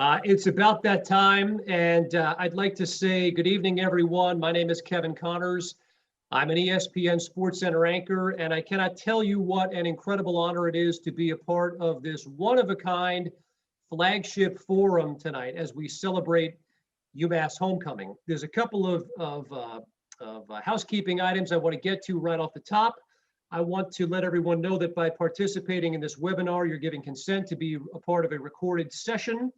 It's about that time, and I'd like to say good evening, everyone. My name is Kevin Connors. I'm an ESPN SportsCenter anchor, and I cannot tell you what an incredible honor it is to be a part of this one-of-a-kind flagship forum tonight as we celebrate Umass homecoming. There's a couple of housekeeping items I want to get to right off the top. I want to let everyone know that by participating in this webinar, you're giving consent to be a part of a recorded session.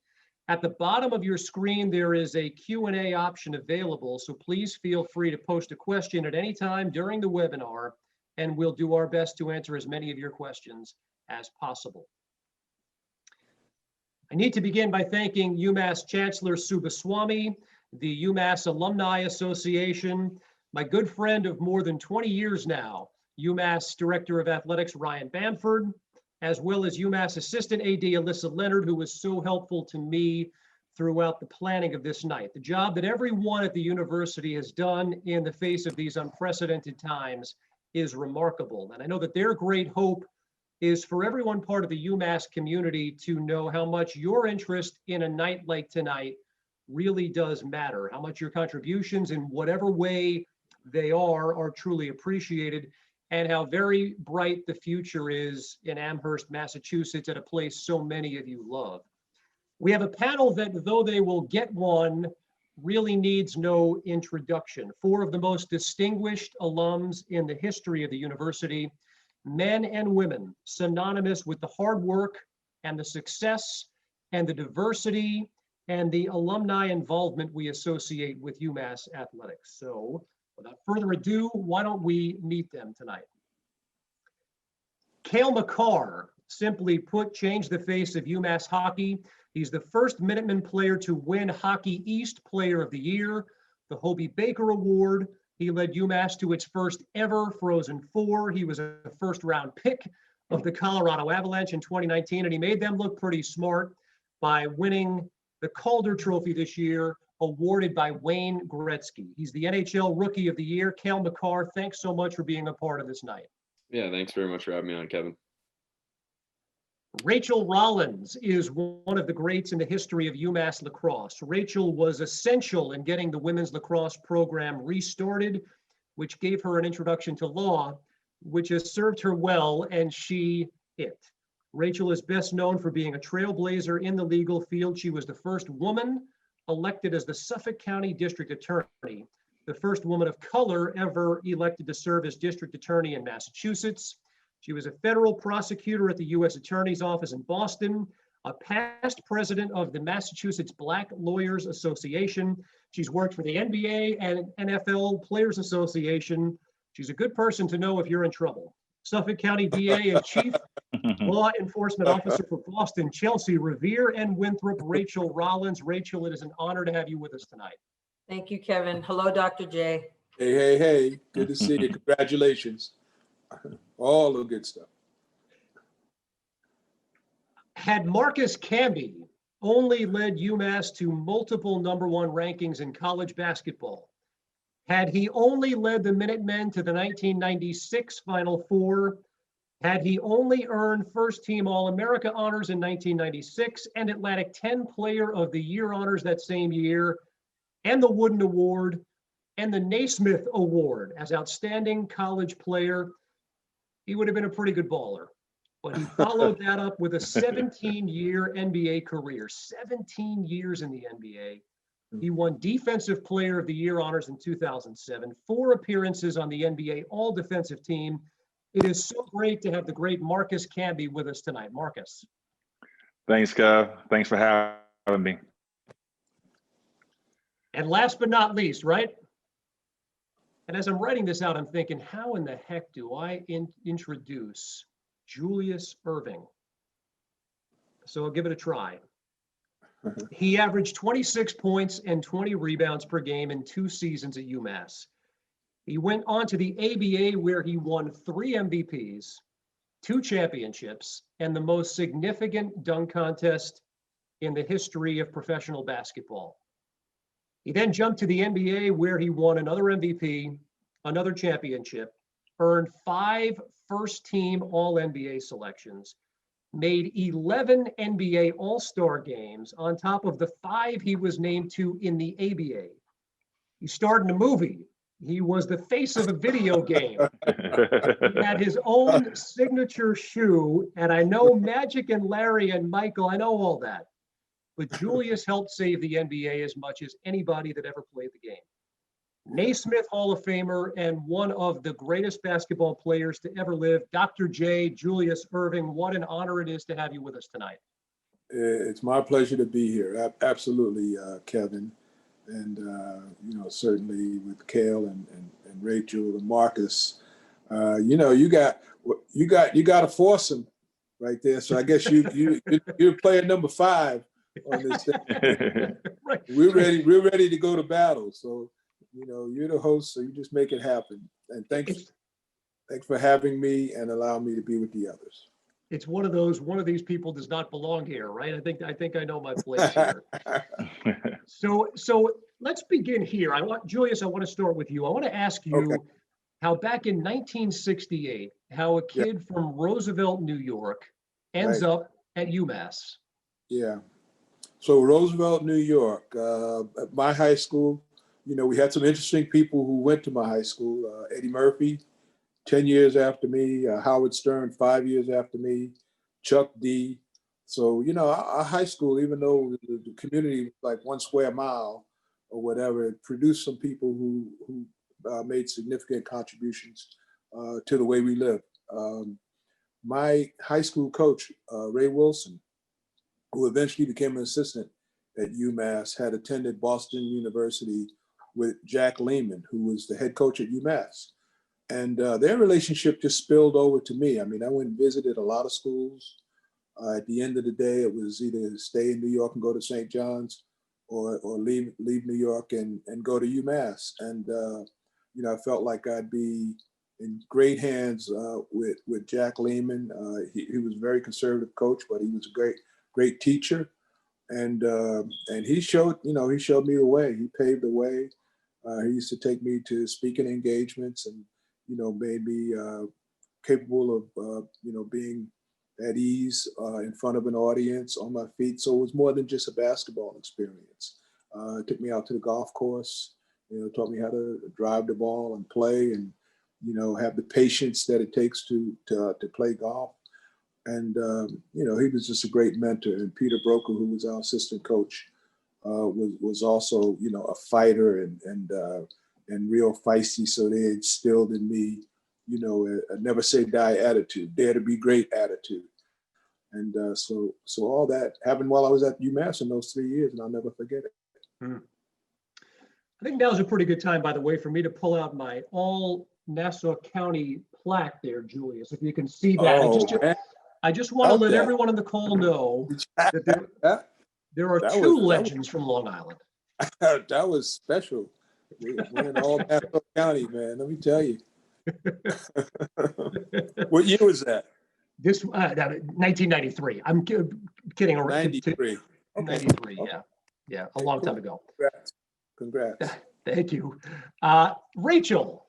At the bottom of your screen, there is a Q&A option available, so please feel free to post a question at any time during the webinar, and we'll do our best to answer as many of your questions as possible. I need to begin by thanking UMass Chancellor Subaswamy, the UMass Alumni Association, my good friend of more than 20 years now, UMass Director of Athletics Ryan Bamford, as well as UMass Assistant AD Alyssa Leonard, who was so helpful to me throughout the planning of this night. The job that everyone at the university has done in the face of these unprecedented times is remarkable. And I know that their great hope is for everyone part of the UMass community to know how much your interest in a night like tonight really does matter, how much your contributions in whatever way they are truly appreciated, and how very bright the future is in Amherst, Massachusetts, at a place so many of you love. We have a panel that, though they will get one, really needs no introduction. Four of the most distinguished alums in the history of the university, men and women, synonymous with the hard work and the success and the diversity and the alumni involvement we associate with UMass athletics. So, without further ado, why don't we meet them tonight? Cale Makar, simply put, changed the face of UMass hockey. He's the first Minuteman player to win Hockey East Player of the Year, the Hobie Baker Award. He led UMass to its first ever Frozen Four. He was a first-round pick of the Colorado Avalanche in 2019, and he made them look pretty smart by winning the Calder Trophy this year, awarded by Wayne Gretzky. He's the NHL Rookie of the Year. Cale Makar, thanks so much for being a part of this night. Yeah, thanks very much for having me on, Kevin. Rachel Rollins is one of the greats in the history of UMass lacrosse. Rachel was essential in getting the women's lacrosse program restarted, which gave her an introduction to law, which has served her well, and it. Rachel is best known for being a trailblazer in the legal field. She was the first woman elected as the Suffolk County District Attorney, the first woman of color ever elected to serve as district attorney in Massachusetts. She was a federal prosecutor at the U.S. Attorney's Office in Boston, a past president of the Massachusetts Black Lawyers Association. She's worked for the NBA and NFL Players Association. She's a good person to know if you're in trouble. Suffolk County DA and Chief Law Enforcement Officer for Boston, Chelsea, Revere, and Winthrop, Rachel Rollins. Rachel, it is an honor to have you with us tonight. Thank you, Kevin. Hello, Dr. J. Hey. Good to see you. Congratulations. All the good stuff. Had Marcus Camby only led UMass to multiple #1 rankings in college basketball, had he only led the Minutemen to the 1996 Final Four, had he only earned first-team All-America honors in 1996 and Atlantic 10 Player of the Year honors that same year, and the Wooden Award and the Naismith Award as outstanding college player, he would have been a pretty good baller. But he followed that up with a 17-year NBA career, 17 years in the NBA. He won Defensive Player of the Year honors in 2007, 4 appearances on the NBA All-Defensive Team. It is so great to have the great Marcus Camby with us tonight. Marcus. Thanks, Kev. Thanks for having me. And last but not least, right? And as I'm writing this out, I'm thinking, how in the heck do I introduce Julius Irving? So I'll give it a try. He averaged 26 points and 20 rebounds per game in 2 seasons at UMass. He went on to the ABA, where he won 3 MVPs, 2 championships, and the most significant dunk contest in the history of professional basketball. He then jumped to the NBA, where he won another MVP, another championship, earned 5 first-team All-NBA selections, made 11 NBA All-Star games on top of the 5 he was named to in the ABA. He starred in a movie. He was the face of a video game. He had his own signature shoe, and I know Magic and Larry and Michael, I know all that. But Julius helped save the NBA as much as anybody that ever played the game. Naismith Hall of Famer and one of the greatest basketball players to ever live, Dr. J. Julius Irving. What an honor it is to have you with us tonight. It's my pleasure to be here. Absolutely, Kevin. And, certainly with Kale and Rachel and Marcus, you got a foursome right there. So I guess you're player number 5 on this thing. Right. We're ready to go to battle. So, you're the host, so you just make it happen. And thanks for having me and allowing me to be with the others. It's one of these people does not belong here, right? I think I know my place here. So let's begin here. Julius, I want to start with you. I want to ask you how back in 1968, how a kid from Roosevelt, New York ends up at UMass. Yeah. So Roosevelt, New York, at my high school, we had some interesting people who went to my high school. Eddie Murphy, 10 years after me, Howard Stern, 5 years after me, Chuck D. So, our high school, even though the community was like 1 square mile or whatever, it produced some people who made significant contributions to the way we live. My high school coach, Ray Wilson, who eventually became an assistant at UMass, had attended Boston University with Jack Lehman, who was the head coach at UMass. And their relationship just spilled over to me. I mean, I went and visited a lot of schools. At the end of the day, it was either stay in New York and go to St. John's or leave New York and go to UMass. And, I felt like I'd be in great hands with Jack Lehman. He was a very conservative coach, but he was a great teacher. And he showed me the way. He paved the way. He used to take me to speaking engagements and, made me capable of, being at ease in front of an audience on my feet. So it was more than just a basketball experience. It took me out to the golf course, taught me how to drive the ball and play and, have the patience that it takes to play golf. And, he was just a great mentor. And Peter Broker, who was our assistant coach, was also, a fighter and real feisty. So they instilled in me, a never say die attitude, dare to be great attitude. And so all that happened while I was at UMass in those 3 years, and I'll never forget it. I think now's a pretty good time, by the way, for me to pull out my all Nassau County plaque there, Julius, if you can see that. I just want to let everyone on the call know that there are two legends from Long Island. That was special. Winning all Nassau County, man. Let me tell you. What year was that? This 1993. I'm kidding. 93. 93. Yeah, a long time ago. Congrats. Thank you, Rachel.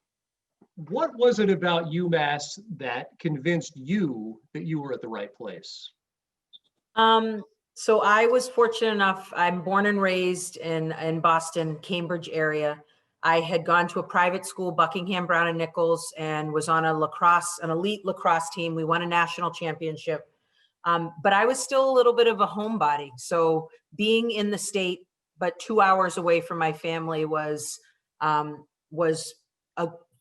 What was it about UMass that convinced you that you were at the right place? So I was fortunate enough, I'm born and raised in Boston, Cambridge area. I had gone to a private school, Buckingham, Brown and Nichols, and was on an elite lacrosse team. We won a national championship. But I was still a little bit of a homebody. So being in the state, but 2 hours away from my family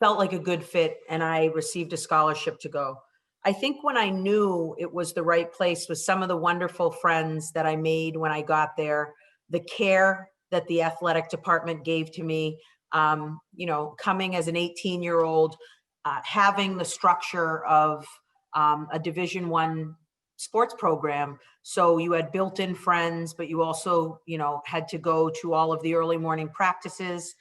felt like a good fit, and I received a scholarship to go. I think when I knew it was the right place was some of the wonderful friends that I made when I got there, the care that the athletic department gave to me, coming as an 18-year-old, having the structure of a Division I sports program. So you had built-in friends, but you also, had to go to all of the early morning practices.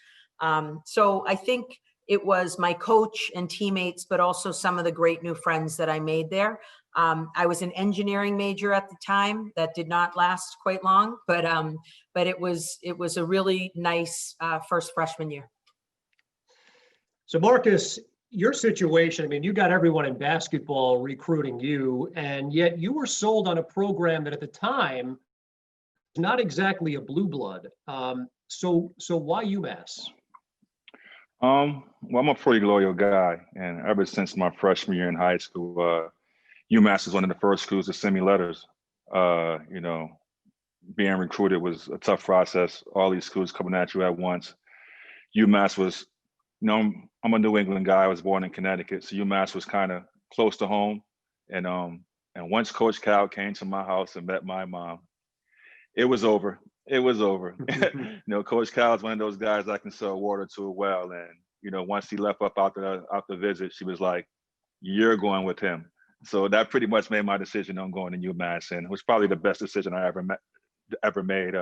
So I think it was my coach and teammates, but also some of the great new friends that I made there. I was an engineering major at the time. That did not last quite long, but it was a really nice first freshman year. So Marcus, your situation, I mean, you got everyone in basketball recruiting you, and yet you were sold on a program that at the time was not exactly a blue blood. So why UMass? Well, I'm a pretty loyal guy, and ever since my freshman year in high school, UMass was one of the first schools to send me letters. You know, being recruited was a tough process. All these schools coming at you at once. UMass was, I'm a New England guy. I was born in Connecticut, so UMass was kind of close to home. And once Coach Cal came to my house and met my mom, it was over. It was over. Coach Cal is one of those guys that can sell water to a well. And once he left up out the visit, she was like, "You're going with him." So that pretty much made my decision on going to UMass, and it was probably the best decision I ever made.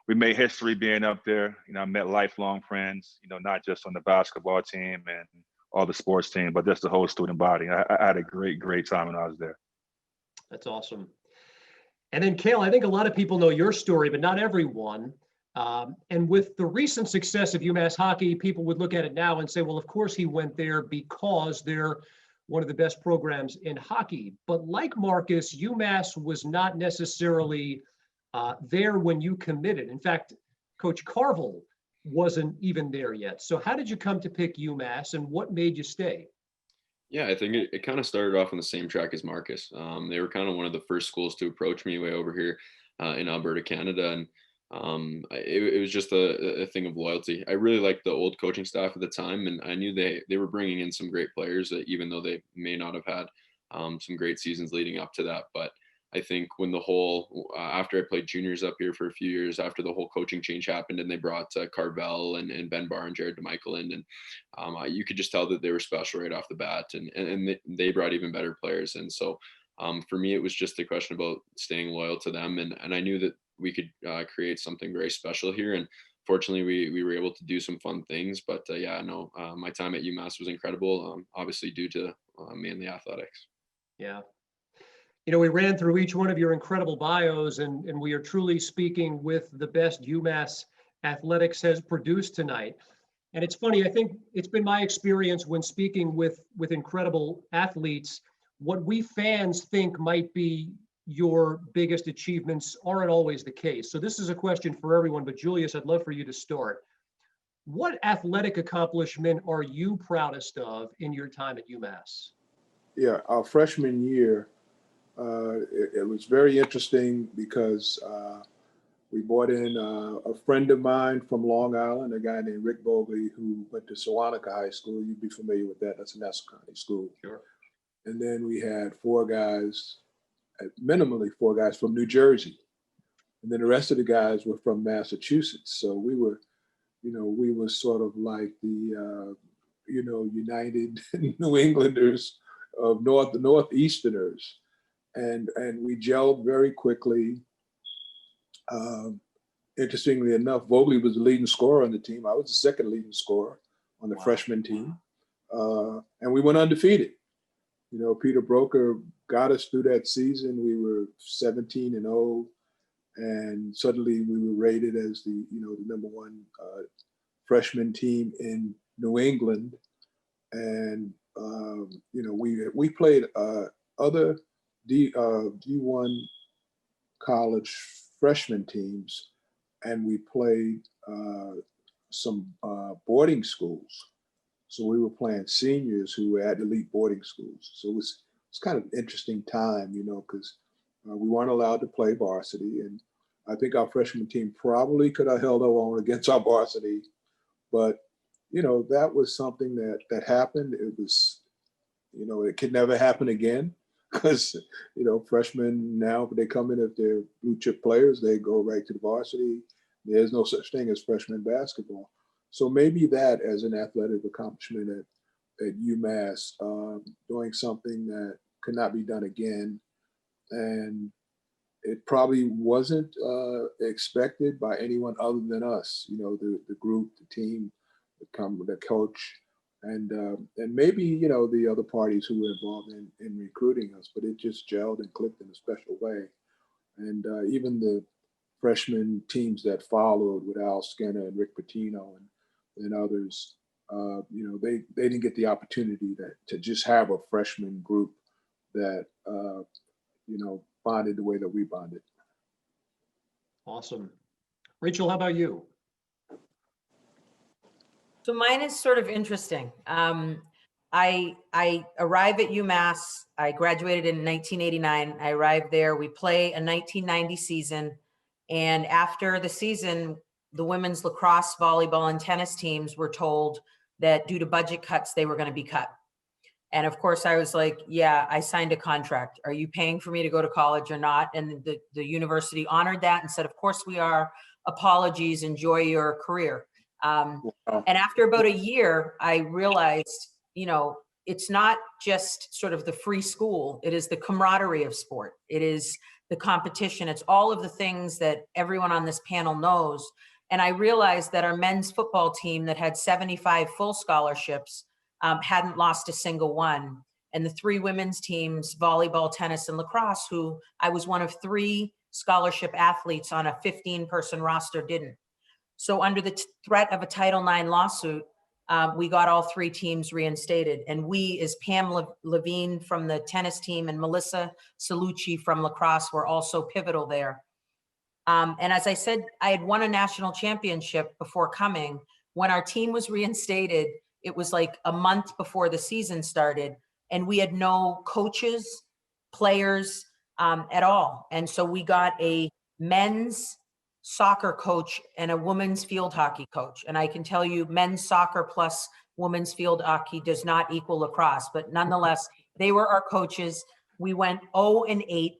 We made history being up there. I met lifelong friends. Not just on the basketball team and all the sports team, but just the whole student body. I had a great time when I was there. That's awesome. And then, Cale, I think a lot of people know your story, but not everyone. And with the recent success of UMass hockey, people would look at it now and say, well, of course he went there because they're one of the best programs in hockey. But like Marcus, UMass was not necessarily there when you committed. In fact, Coach Carvel wasn't even there yet. So how did you come to pick UMass, and what made you stay? Yeah, I think it kind of started off on the same track as Marcus. They were kind of one of the first schools to approach me way over here in Alberta, Canada. And it was just a thing of loyalty. I really liked the old coaching staff at the time, and I knew they were bringing in some great players, even though they may not have had some great seasons leading up to that. But I think when the whole, after I played juniors up here for a few years, after the whole coaching change happened and they brought Carvel and Ben Barr and Jared DeMichael in, and you could just tell that they were special right off the bat, and they brought even better players. And so for me, it was just a question about staying loyal to them. And I knew that we could create something very special here. And fortunately, we were able to do some fun things. But my time at UMass was incredible, obviously due to mainly athletics. Yeah. We ran through each one of your incredible bios, and we are truly speaking with the best UMass athletics has produced tonight. And it's funny, I think it's been my experience when speaking with incredible athletes, what we fans think might be your biggest achievements aren't always the case. So this is a question for everyone, but Julius, I'd love for you to start. What athletic accomplishment are you proudest of in your time at UMass? Yeah, our freshman year, it was very interesting because we brought in a friend of mine from Long Island, a guy named Rick Bogley, who went to Sewanaka High School. You'd be familiar with that. That's a Nassau County school. Sure. And then we had minimally four guys from New Jersey. And then the rest of the guys were from Massachusetts. So we were sort of like the, United New Englanders of Northeasterners. And we gelled very quickly. Interestingly enough, Bogley was the leading scorer on the team. I was the second leading scorer on the freshman team. And we went undefeated. Peter Broker got us through that season. We were 17-0, and suddenly we were rated as the number one freshman team in New England. And we played other D1 college freshman teams, and we played some boarding schools. So we were playing seniors who were at elite boarding schools. So it was kind of an interesting time, because we weren't allowed to play varsity. And I think our freshman team probably could have held our own against our varsity. But, that was something that happened. It was, it could never happen again because, freshmen now, they come in, if they're blue chip players, they go right to the varsity. There's no such thing as freshman basketball. So maybe that as an athletic accomplishment at UMass, doing something that could not be done again. And it probably wasn't expected by anyone other than us, the group, the team, the coach, and maybe, the other parties who were involved in recruiting us, but it just gelled and clicked in a special way. And even the freshman teams that followed with Al Skinner and Rick Pitino and others, they didn't get the opportunity to just have a freshman group that, bonded the way that we bonded. Awesome. Rachel, how about you? So mine is sort of interesting. I arrived at UMass. I graduated in 1989. I arrived there. We play a 1990 season. And after the season, the women's lacrosse, volleyball, and tennis teams were told that due to budget cuts, they were going to be cut. And of course, I was like, yeah, I signed a contract. Are you paying for me to go to college or not? And the university honored that and said, of course we are. Apologies, enjoy your career. And after about a year, I realized, it's not just sort of the free school. It is the camaraderie of sport. It is the competition. It's all of the things that everyone on this panel knows. And I realized that our men's football team that had 75 full scholarships hadn't lost a single one. And the three women's teams, volleyball, tennis, and lacrosse, who I was one of 3 scholarship athletes on a 15-person roster, didn't. So under the threat of a Title IX lawsuit, we got all 3 teams reinstated. And we, as Pam Levine from the tennis team and Melissa Salucci from lacrosse, were also pivotal there. And as I said, I had won a national championship before coming. When our team was reinstated, it was like a month before the season started, and we had no coaches, players at all. And so we got a men's soccer coach and a women's field hockey coach. And I can tell you, men's soccer plus women's field hockey does not equal lacrosse, but nonetheless, they were our coaches. We went 0-8.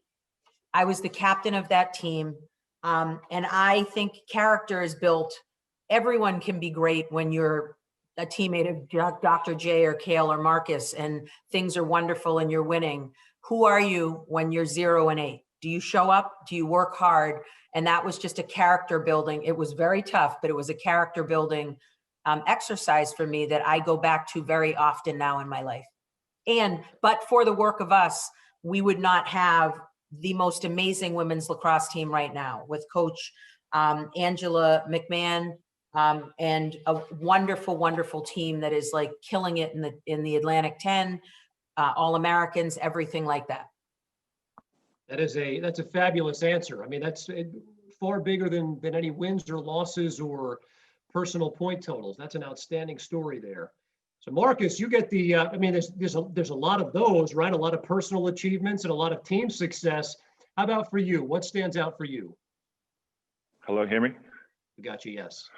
I was the captain of that team. And I think character is built. Everyone can be great when you're a teammate of Dr. J or Kale or Marcus and things are wonderful and you're winning. Who are you when you're 0-8? Do you show up? Do you work hard? And that was just a character building. It was very tough, but it was a character building exercise for me that I go back to very often now in my life. But for the work of us, we would not have the most amazing women's lacrosse team right now with Coach Angela McMahon, and a wonderful, wonderful team that is like killing it in the Atlantic 10, All-Americans, everything like that. That's a fabulous answer. I mean, that's far bigger than any wins or losses or personal point totals. That's an outstanding story there. So Marcus, you get the, there's a lot of those, right? A lot of personal achievements and a lot of team success. How about for you? What stands out for you? Hello, hear me? We got you, yes.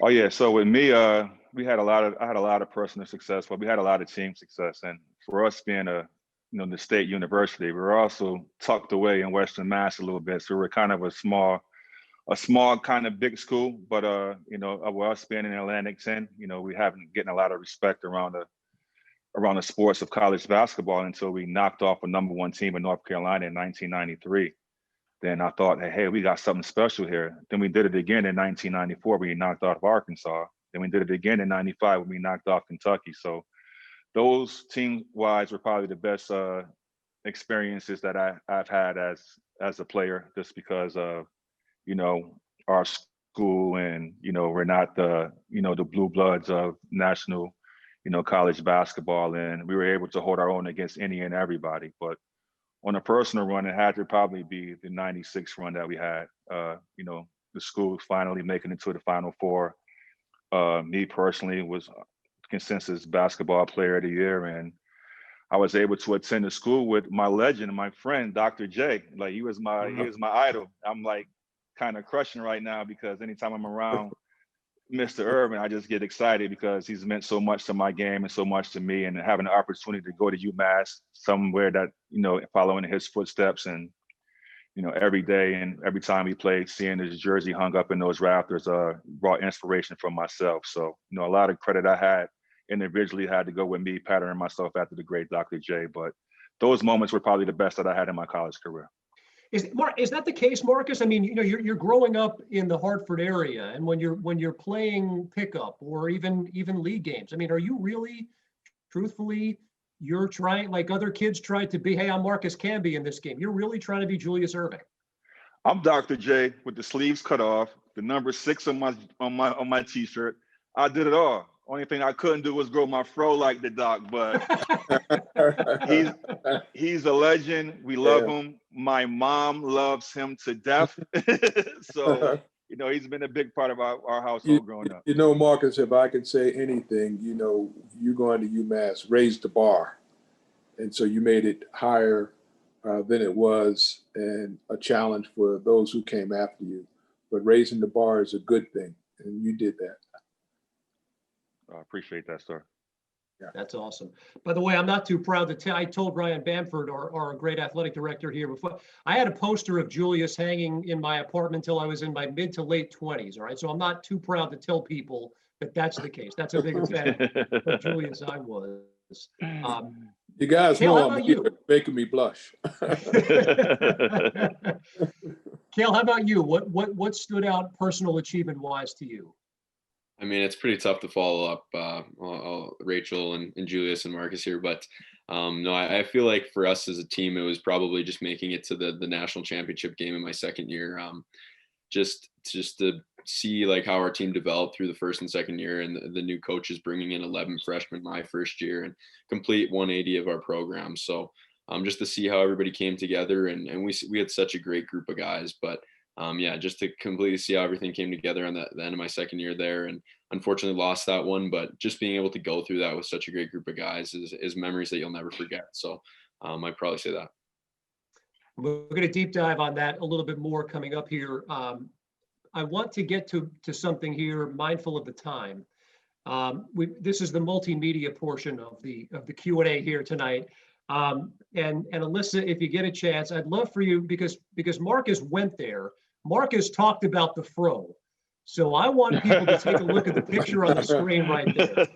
Oh yeah, so with me, I had a lot of personal success, but we had a lot of team success. And for us being the state university, we were also tucked away in Western Mass a little bit. So we're kind of a small kind of big school, but with us being in Atlantic 10, we haven't getting a lot of respect around the sports of college basketball until we knocked off a #1 team in North Carolina in 1993. Then I thought, hey, we got something special here. Then we did it again in 1994 when we knocked off Arkansas. Then we did it again in 95 when we knocked off Kentucky. So those team-wise were probably the best experiences that I've had as a player, just because of, our school and, we're not the blue bloods of national, college basketball. And we were able to hold our own against any and everybody. But on a personal run, it had to probably be the 96 run that we had. The school finally making it to the Final Four. Me personally was consensus basketball player of the year. And I was able to attend the school with my legend, my friend, Dr. J. Like he was my idol. I'm like kind of crushing right now because anytime I'm around Mr. Irving, I just get excited because he's meant so much to my game and so much to me, and having the opportunity to go to UMass, somewhere that, following his footsteps, and, every day and every time he played, seeing his jersey hung up in those rafters brought inspiration from myself. So, a lot of credit I had individually had to go with me patterning myself after the great Dr. J. But those moments were probably the best that I had in my college career. Is that the case, Marcus? I mean, you're growing up in the Hartford area, and when you're playing pickup or even league games, I mean, are you really, truthfully, you're trying, like other kids tried to be, hey, I'm Marcus Camby in this game. You're really trying to be Julius Irving. I'm Dr. J with the sleeves cut off, the number 6 on my t-shirt. I did it all Only thing I couldn't do was grow my fro like the doc, but he's a legend. We love him. My mom loves him to death. So, you know, he's been a big part of our household growing up. You know, Marcus, if I could say anything, you know, you going to UMass raised the bar. And so you made it higher than it was, and a challenge for those who came after you. But raising the bar is a good thing, and you did that. I appreciate that, sir. Yeah. That's awesome. By the way, I'm not too proud to tell, I told Ryan Bamford, our great athletic director here before, I had a poster of Julius hanging in my apartment until I was in my mid to late 20s, all right? So I'm not too proud to tell people that that's the case. That's a bigger fan of Julius I was. You guys Cale, know how I'm about here, you? making me blush. Cale, how about you? What stood out personal achievement-wise to you? I mean, it's pretty tough to follow up Rachel and Julius and Marcus here, but no, I feel like for us as a team, it was probably just making it to the national championship game in my second year. Just to see like how our team developed through the first and second year, and the new coaches bringing in 11 freshmen my first year, and complete 180 of our program. So just to see how everybody came together, and we had such a great group of guys, but yeah, just to completely see how everything came together on the end of my second year there, and unfortunately lost that one, but just being able to go through that with such a great group of guys is memories that you'll never forget. So I'd probably say that. We're going to deep dive on that a little bit more coming up here. I want to get to something here, mindful of the time. This is the multimedia portion of the Q&A here tonight. And Alyssa, if you get a chance, I'd love for you, because Marcus went there. Marcus talked about the fro. So I want people to take a look at the picture on the screen right there.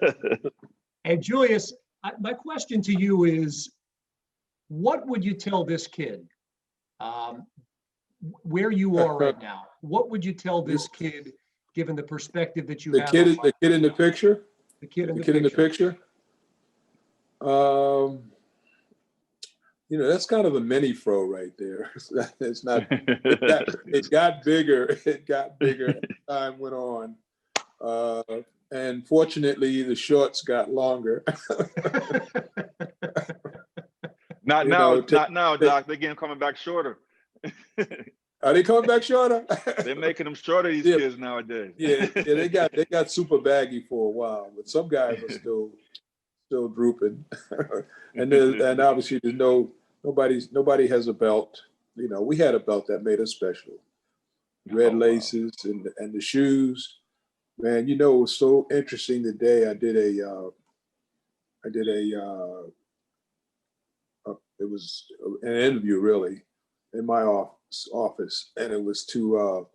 And Julius, my question to you is, what would you tell this kid where you are right now? What would you tell this kid, given the perspective that you have? The kid in the picture? The kid in the kid picture. You know, that's kind of a mini fro right there. It's not. It got bigger. It got bigger as time went on, and fortunately, the shorts got longer. Not now, Doc. They're getting coming back shorter. Are they coming back shorter? They're making them shorter, these kids nowadays. Yeah, they got super baggy for a while, but some guys are still drooping. and obviously there's nobody has a belt. You know, we had a belt that made us special. Red laces and the shoes. Man, you know, it was so interesting today. It was an interview really in my office, and it was to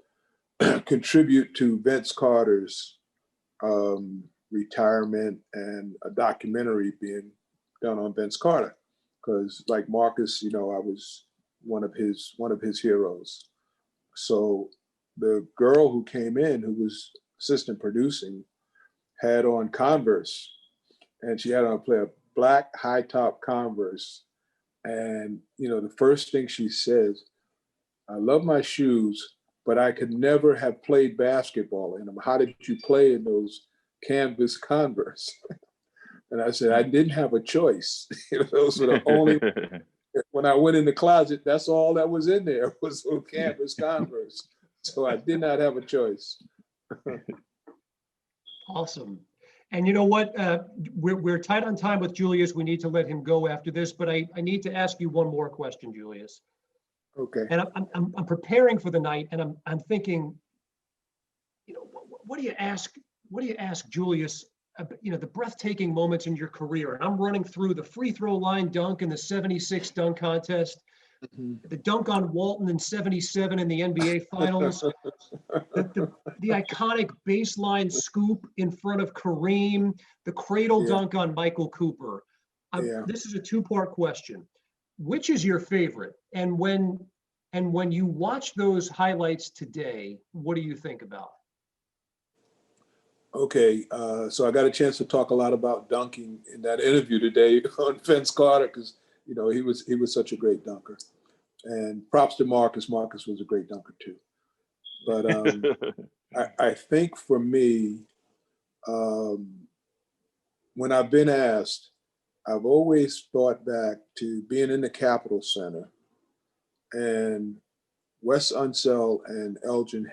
contribute to Vince Carter's retirement and a documentary being done on Vince Carter. Because like Marcus, you know, I was one of his heroes. So the girl who came in, who was assistant producing, had on Converse, and she had on a pair of black high top Converse. And you know, the first thing she says, "I love my shoes, but I could never have played basketball in them. How did you play in those canvas Converse?" And I said, I didn't have a choice. You know, those were the only, when I went in the closet, that's all that was in there was those canvas Converse. So I did not have a choice. Awesome. And you know what? We're tight on time with Julius. We need to let him go after this, but I need to ask you one more question, Julius. Okay. And I'm preparing for the night, and I'm thinking, you know, what do you ask Julius? You know, the breathtaking moments in your career. And I'm running through the free throw line dunk in the '76 dunk contest, the dunk on Walton in '77 in the NBA Finals, the iconic baseline scoop in front of Kareem, the cradle dunk on Michael Cooper. This is a two-part question. Which is your favorite? And when you watch those highlights today, what do you think about? Okay, so I got a chance to talk a lot about dunking in that interview today on Vince Carter, because you know he was such a great dunker, and props to Marcus. Marcus was a great dunker too. But I think for me, when I've been asked, I've always thought back to being in the Capitol Center and Wes Unseld and Alvin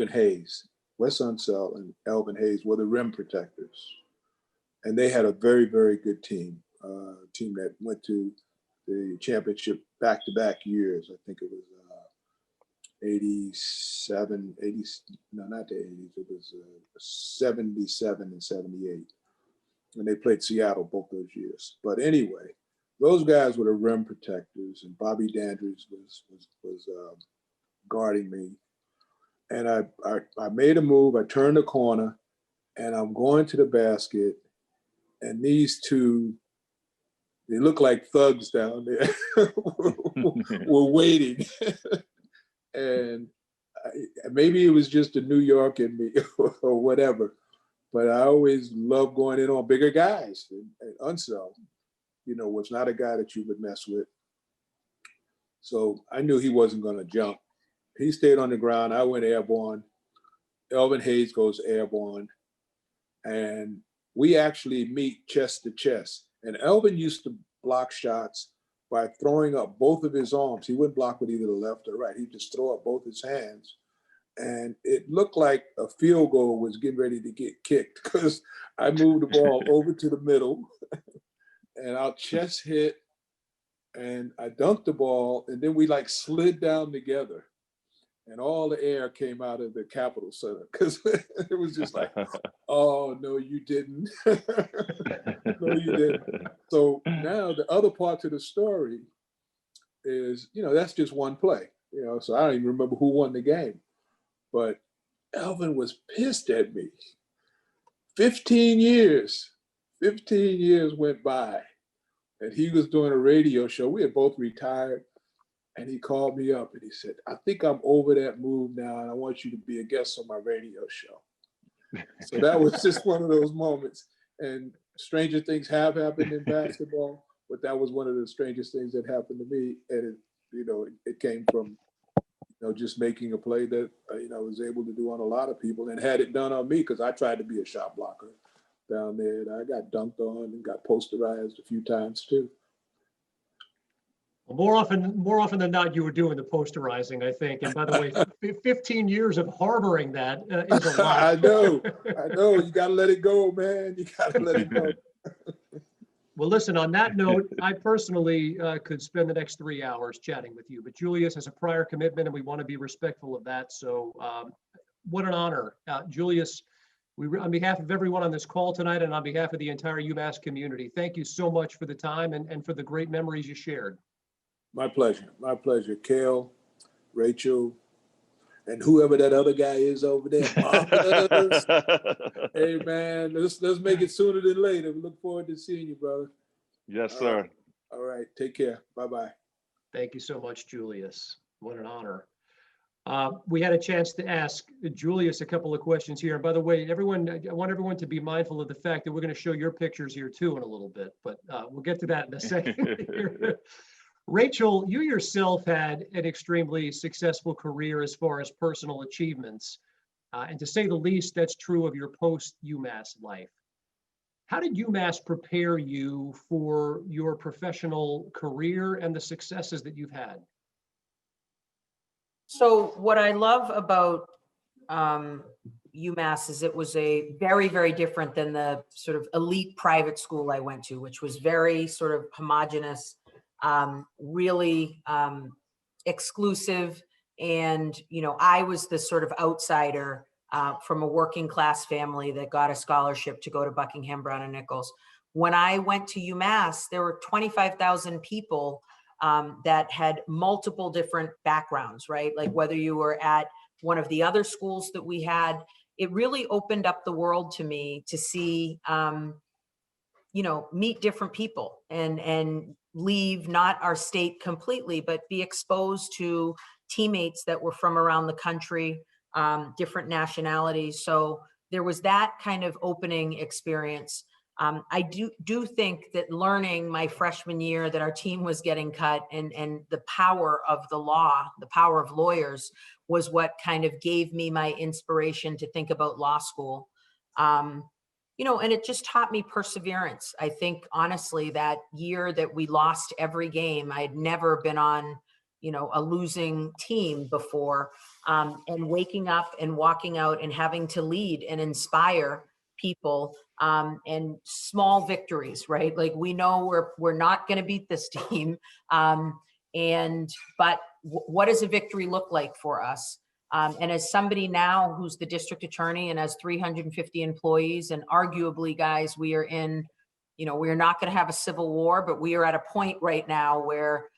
Hayes. Wes Unseld and Alvin Hayes were the rim protectors. And they had a very, very good team, team that went to the championship back-to-back years. I think it was 87, 80, no, not the 80s. It was 77 and 78. And they played Seattle both those years. But anyway, those guys were the rim protectors, and Bobby Dandridge was guarding me. And I made a move. I turned the corner, and I'm going to the basket. And these two, they look like thugs down there, were waiting. And maybe it was just the New York in me or whatever, but I always loved going in on bigger guys. And Unseld, was not a guy that you would mess with. So I knew he wasn't going to jump. He stayed on the ground. I went airborne. Alvin Hayes goes airborne. And we actually meet chest to chest. And Alvin used to block shots by throwing up both of his arms. He wouldn't block with either the left or right. He'd just throw up both his hands. And it looked like a field goal was getting ready to get kicked because I moved the ball over to the middle and our chest hit and I dunked the ball, and then we slid down together. And all the air came out of the Capitol Center because it was just like, oh, no, you didn't. No, you didn't. So now the other part to the story is, that's just one play, so I don't even remember who won the game. But Alvin was pissed at me. 15 years went by, and he was doing a radio show. We had both retired. And he called me up and he said, I think I'm over that move now, and I want you to be a guest on my radio show. So that was just one of those moments. And stranger things have happened in basketball, but that was one of the strangest things that happened to me. And it came from, just making a play that, I was able to do on a lot of people, and had it done on me because I tried to be a shot blocker down there. And I got dunked on and got posterized a few times too. Well, more often than not, you were doing the posterizing, I think. And by the way, 15 years of harboring that is a lot. I know. You got to let it go, man. You got to let it go. Well, listen, on that note, I personally could spend the next 3 hours chatting with you, but Julius has a prior commitment and we want to be respectful of that. So what an honor. Julius, on behalf of everyone on this call tonight and on behalf of the entire UMass community, thank you so much for the time and for the great memories you shared. My pleasure. My pleasure. Kale, Rachel, and whoever that other guy is over there. Marcus. Hey, man, let's make it sooner than later. We look forward to seeing you, brother. Yes, sir. All right. Take care. Bye-bye. Thank you so much, Julius. What an honor. We had a chance to ask Julius a couple of questions here. And by the way, I want everyone to be mindful of the fact that we're going to show your pictures here too in a little bit, but we'll get to that in a second. Rachel, you yourself had an extremely successful career as far as personal achievements. And to say the least, that's true of your post-UMass life. How did UMass prepare you for your professional career and the successes that you've had? So what I love about UMass is it was a very, very different than the sort of elite private school I went to, which was very sort of homogenous, really exclusive. And, I was the sort of outsider from a working class family that got a scholarship to go to Buckingham, Brown and Nichols. When I went to UMass, there were 25,000 people that had multiple different backgrounds, right? Like whether you were at one of the other schools that we had, it really opened up the world to me to see, meet different people and leave not our state completely, but be exposed to teammates that were from around the country, different nationalities. So there was that kind of opening experience. I do think that learning my freshman year that our team was getting cut and the power of the law, the power of lawyers was what kind of gave me my inspiration to think about law school. And it just taught me perseverance. I think honestly, that year that we lost every game, I'd never been on, a losing team before. And waking up and walking out and having to lead and inspire people, and small victories, right? Like, we know we're not going to beat this team. But what does a victory look like for us? And as somebody now who's the district attorney and has 350 employees, and arguably, guys, we are not going to have a civil war, but we are at a point right now where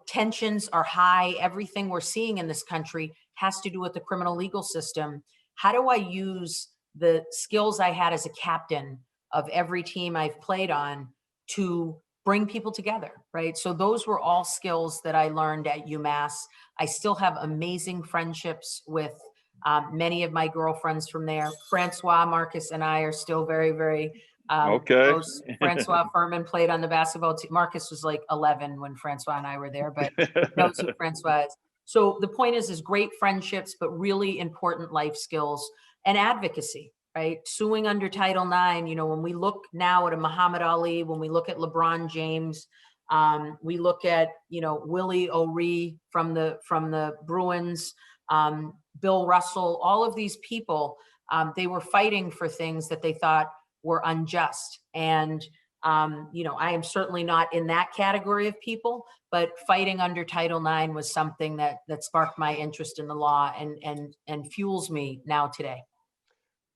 tensions are high. Everything we're seeing in this country has to do with the criminal legal system. How do I use the skills I had as a captain of every team I've played on to bring people together, right? So those were all skills that I learned at UMass. I still have amazing friendships with many of my girlfriends from there. Francois, Marcus, and I are still very, very Okay. close. Francois Furman played on the basketball team. Marcus was like 11 when Francois and I were there, but knows who Francois is. So the point is great friendships, but really important life skills and advocacy, right? Suing under Title IX, when we look now at a Muhammad Ali, when we look at LeBron James, we look at, Willie O'Ree from the Bruins, Bill Russell, all of these people, they were fighting for things that they thought were unjust. And, I am certainly not in that category of people, but fighting under Title IX was something that sparked my interest in the law and fuels me now today.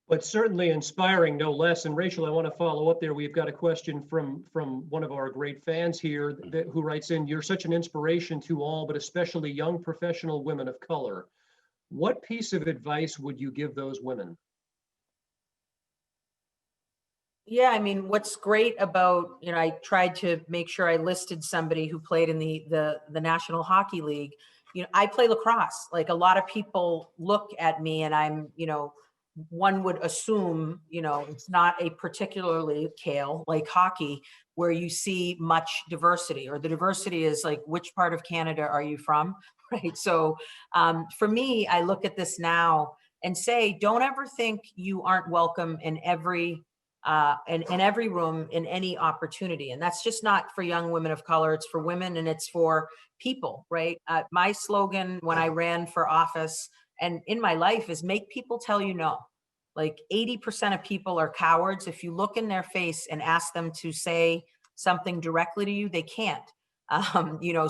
But certainly inspiring, no less. And Rachel, I want to follow up there. We've got a question from one of our great fans here who writes in, "You're such an inspiration to all, but especially young professional women of color. What piece of advice would you give those women?" Yeah, I mean, what's great about, I tried to make sure I listed somebody who played in the National Hockey League. I play lacrosse. Like, a lot of people look at me and I'm, one would assume, it's not a particularly, Kale, like hockey, where you see much diversity, or the diversity is like, which part of Canada are you from? Right. So for me, I look at this now and say, don't ever think you aren't welcome in every room, in any opportunity. And that's just not for young women of color. It's for women and it's for people, right? My slogan when I ran for office and in my life is make people tell you no. Like, 80% of people are cowards. If you look in their face and ask them to say something directly to you, they can't.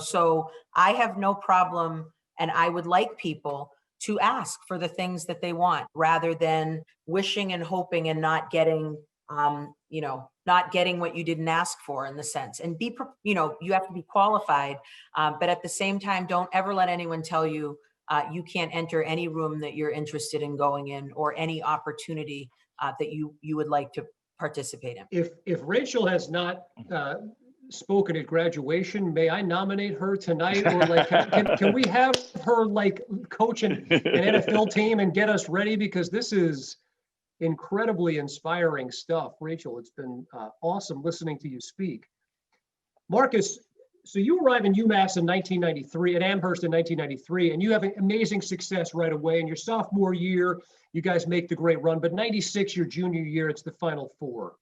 So I have no problem, and I would like people to ask for the things that they want, rather than wishing and hoping and not getting what you didn't ask for, in the sense. And you have to be qualified, but at the same time, don't ever let anyone tell you you can't enter any room that you're interested in going in, or any opportunity that you would like to participate in. If Rachel has not spoken at graduation, may I nominate her tonight? Or like, can we have her like coach an NFL team and get us ready? Because this is incredibly inspiring stuff. Rachel, it's been awesome listening to you speak. Marcus, so you arrive in UMass in 1993, at Amherst in 1993, and you have amazing success right away. In your sophomore year, you guys make the great run, but 96, your junior year, it's the Final Four.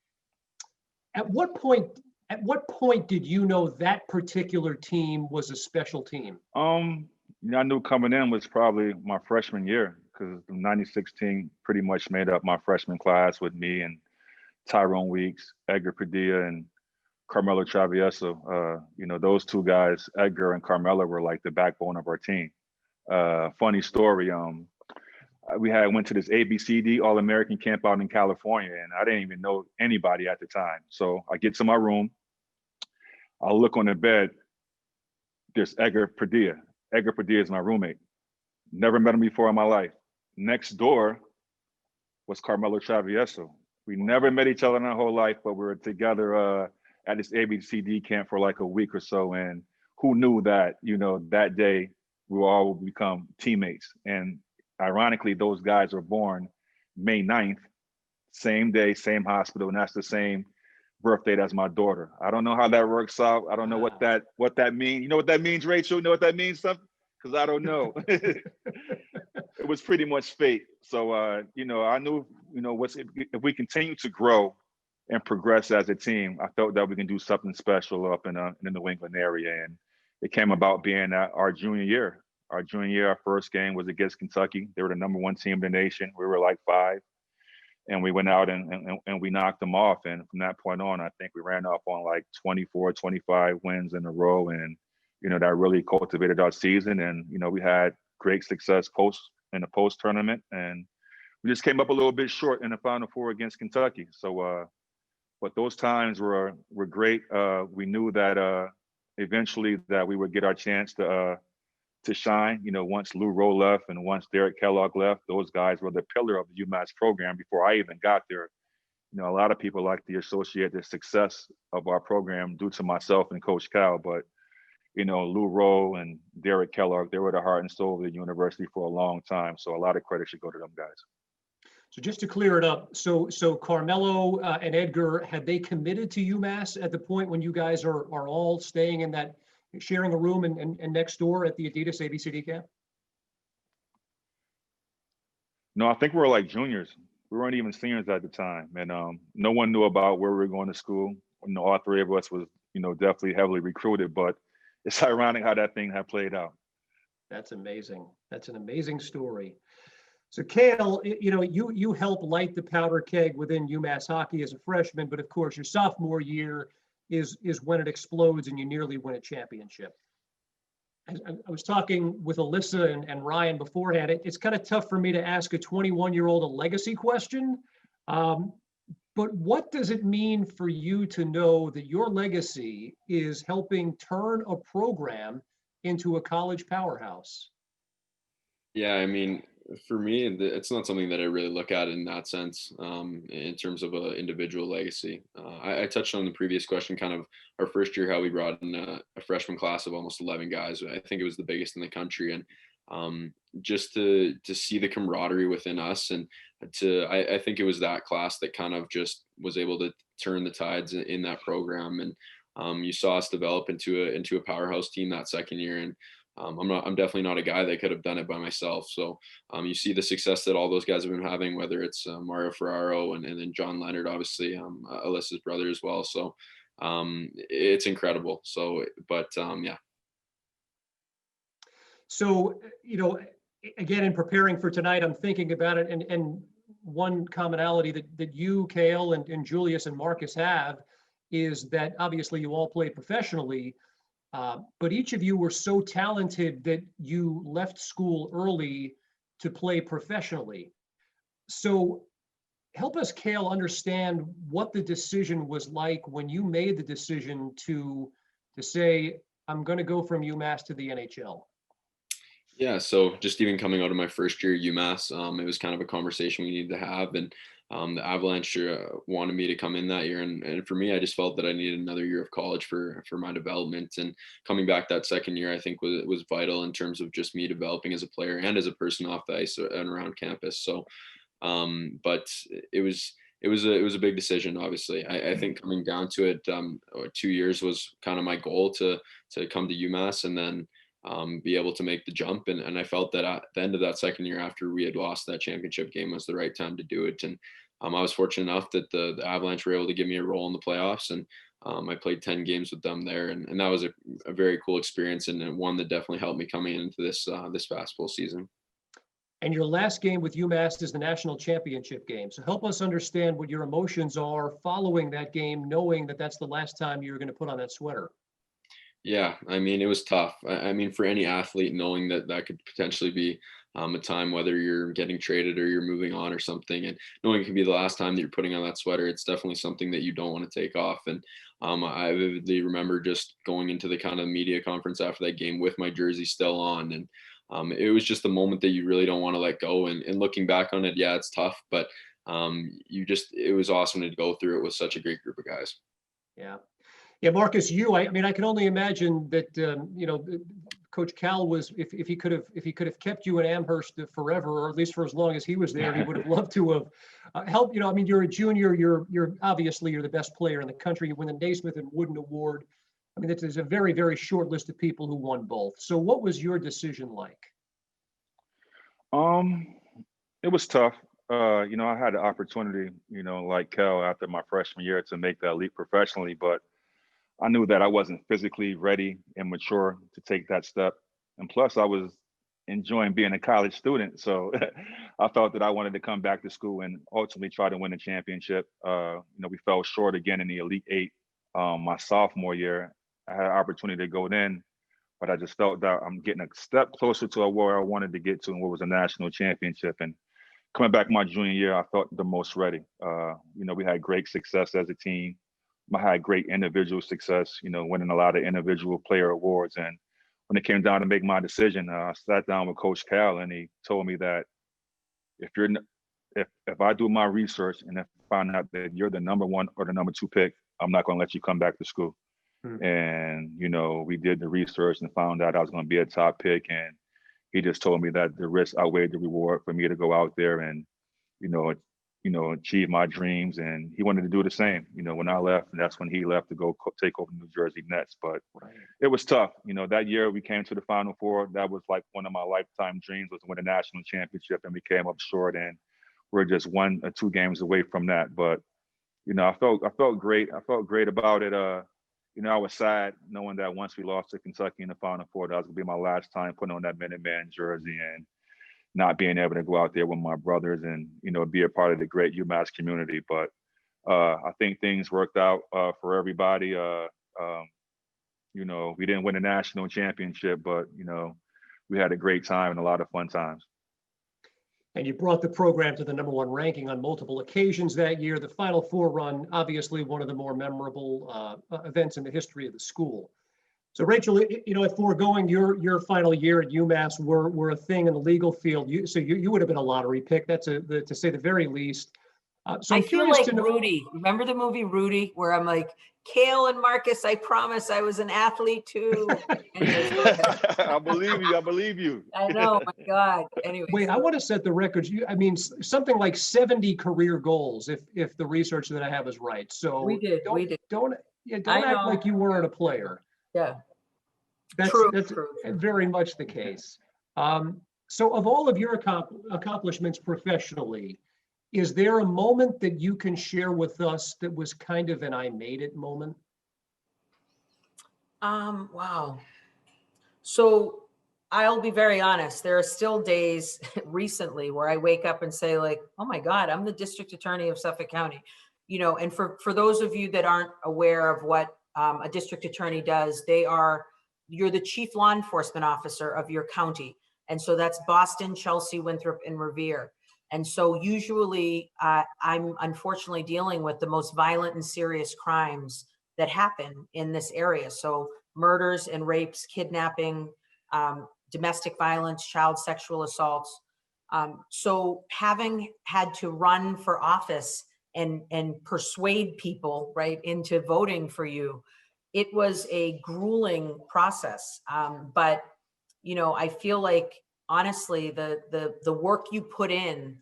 At what point did you know that particular team was a special team? I knew coming in was probably my freshman year, because the 96 team pretty much made up my freshman class with me and Tyrone Weeks, Edgar Padilla, and Carmelo Travieso. Those two guys, Edgar and Carmelo, were like the backbone of our team. Funny story, we went to this ABCD All-American camp out in California, and I didn't even know anybody at the time. So I get to my room, I look on the bed, there's Edgar Padilla. Edgar Padilla is my roommate. Never met him before in my life. Next door was Carmelo Travieso. We never met each other in our whole life, but we were together at this ABCD camp for like a week or so. And who knew that, that day we will all become teammates. And ironically, those guys were born May 9th, same day, same hospital, and that's the same birthday as my daughter. I don't know how that works out. I don't know what that means. You know what that means, Rachel? You know what that means? Something? Because I don't know. It was pretty much fate. So, I knew, if we continue to grow and progress as a team, I felt that we can do something special up in the New England area. And it came about being our junior year. Our junior year, our first game was against Kentucky. They were the #1 team in the nation. We were like 5. And we went out and we knocked them off. And from that point on, I think we ran off on like 24, 25 wins in a row. And, that really cultivated our season. And, we had great success in the post tournament. And we just came up a little bit short in the Final Four against Kentucky. So, but those times were great. We knew that eventually that we would get our chance to shine. Once Lou Rowe left and once Derek Kellogg left, those guys were the pillar of the UMass program before I even got there. A lot of people like to associate the success of our program due to myself and Coach Cal, but Lou Rowe and Derek Kellogg, they were the heart and soul of the university for a long time. So a lot of credit should go to them guys. So just to clear it up, so Carmelo and Edgar, had they committed to UMass at the point when you guys are all staying in that, sharing a room and next door at the Adidas ABCD camp? No, I think we were like juniors. We weren't even seniors at the time. And no one knew about where we were going to school. All 3 of us was, definitely heavily recruited, but it's ironic how that thing had played out. That's amazing. That's an amazing story. So Cale, you help light the powder keg within UMass hockey as a freshman, but of course your sophomore year is when it explodes and you nearly win a championship. I was talking with Alyssa and Ryan beforehand. It's kind of tough for me to ask a 21-year-old a legacy question, but what does it mean for you to know that your legacy is helping turn a program into a college powerhouse? Yeah, I mean, for me, it's not something that I really look at in that sense, in terms of an individual legacy. I touched on the previous question, kind of our first year, how we brought in a freshman class of almost 11 guys. I think it was the biggest in the country. And just to see the camaraderie within us, and I think it was that class that kind of just was able to turn the tides in that program. And you saw us develop into a powerhouse team that second year. And I'm definitely not a guy that could have done it by myself. So you see the success that all those guys have been having, whether it's Mario Ferraro and then John Leonard, obviously, Alyssa's brother as well. So it's incredible. So, but yeah. So, again, in preparing for tonight, I'm thinking about it, and one commonality that you, Cale, and Julius and Marcus have is that obviously you all play professionally. But each of you were so talented that you left school early to play professionally. So help us, Cale, understand what the decision was like when you made the decision to say, I'm going to go from UMass to the NHL. Yeah, so just even coming out of my first year at UMass, it was kind of a conversation we needed to have. And the Avalanche wanted me to come in that year. And for me, I just felt that I needed another year of college for my development. And coming back that second year, I think was vital in terms of just me developing as a player and as a person off the ice and around campus. So, but it was a big decision, obviously. I think coming down to it, 2 years was kind of my goal to come to UMass and then be able to make the jump. And I felt that at the end of that second year, after we had lost that championship game, was the right time to do it. And I was fortunate enough that the Avalanche were able to give me a role in the playoffs. And I played 10 games with them there. And that was a very cool experience, and one that definitely helped me coming into this basketball season. And your last game with UMass is the national championship game. So help us understand what your emotions are following that game, knowing that that's the last time you're going to put on that sweater. Yeah, I mean, it was tough. I mean, for any athlete, knowing that could potentially be a time, whether you're getting traded or you're moving on or something, and knowing it could be the last time that you're putting on that sweater, it's definitely something that you don't want to take off. And I vividly remember just going into the kind of media conference after that game with my jersey still on. And it was just a moment that you really don't want to let go. And looking back on it, yeah, it's tough, but it was awesome to go through it with such a great group of guys. Yeah. Yeah, Marcus, I mean, I can only imagine that, Coach Cal was, if he could have kept you in Amherst forever, or at least for as long as he was there, he would have loved to have helped. I mean, you're a junior, you're obviously you're the best player in the country. You win the Naismith and Wooden Award. I mean, there's a very, very short list of people who won both. So what was your decision like? It was tough. I had the opportunity, like Kel, after my freshman year to make that leap professionally, but I knew that I wasn't physically ready and mature to take that step. And plus, I was enjoying being a college student. So I felt that I wanted to come back to school and ultimately try to win a championship. We fell short again in the Elite Eight my sophomore year. I had an opportunity to go in, but I just felt that I'm getting a step closer to where I wanted to get to, and what was a national championship. And coming back my junior year, I felt the most ready. We had great success as a team. I had great individual success, winning a lot of individual player awards. And when it came down to make my decision, I sat down with Coach Cal, and he told me that if I do my research and if I find out that you're the number one or the number two pick, I'm not going to let you come back to school. And we did the research and found out I was going to be a top pick. And he just told me that the risk outweighed the reward for me to go out there and achieve my dreams. And he wanted to do the same. When I left, and that's when he left to go take over the New Jersey Nets. But it was tough. That year we came to the Final Four. That was like one of my lifetime dreams, was to win a national championship, and we came up short. And we're just 1 or 2 games away from that. But I felt great. I felt great about it. I was sad knowing that once we lost to Kentucky in the Final Four, that was gonna be my last time putting on that Minuteman jersey and not being able to go out there with my brothers and be a part of the great UMass community. But I think things worked out for everybody. We didn't win a national championship, but we had a great time and a lot of fun times. And you brought the program to the #1 ranking on multiple occasions that year. The Final Four run, obviously one of the more memorable events in the history of the school. So Rachel, at foregoing your final year at UMass were a thing in the legal field. You would have been a lottery pick. That's to say the very least. So I I'm feel curious like to know. Rudy. Remember the movie Rudy, where I'm like, Kale and Marcus, I promise I was an athlete too. Anyways, go ahead. I believe you. I believe you. I know, my God. Anyways. Wait, I want to set the records. Something like 70 career goals, if the research that I have is right. So we did. Don't act like you weren't a player. Yeah. That's True. very much the case. So of all of your accomplishments professionally, is there a moment that you can share with us that was kind of an I made it moment? Wow. So I'll be very honest. There are still days recently where I wake up and say like, oh my God, I'm the district attorney of Suffolk County. And for those of you that aren't aware of what a district attorney does, you're the chief law enforcement officer of your county. And so that's Boston, Chelsea, Winthrop, and Revere. And so usually I'm unfortunately dealing with the most violent and serious crimes that happen in this area. So murders and rapes, kidnapping, domestic violence, child sexual assaults. So having had to run for office and persuade people right into voting for you, it was a grueling process. But I feel like honestly, the work you put in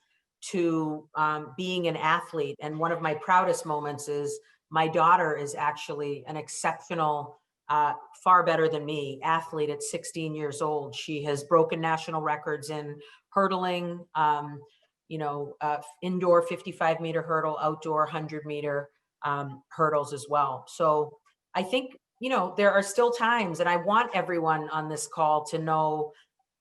to being an athlete, and one of my proudest moments is my daughter is actually an exceptional, far better than me, athlete at 16 years old. She has broken national records in hurdling, indoor 55-meter hurdle, outdoor 100-meter hurdles as well. So I think, there are still times, and I want everyone on this call to know,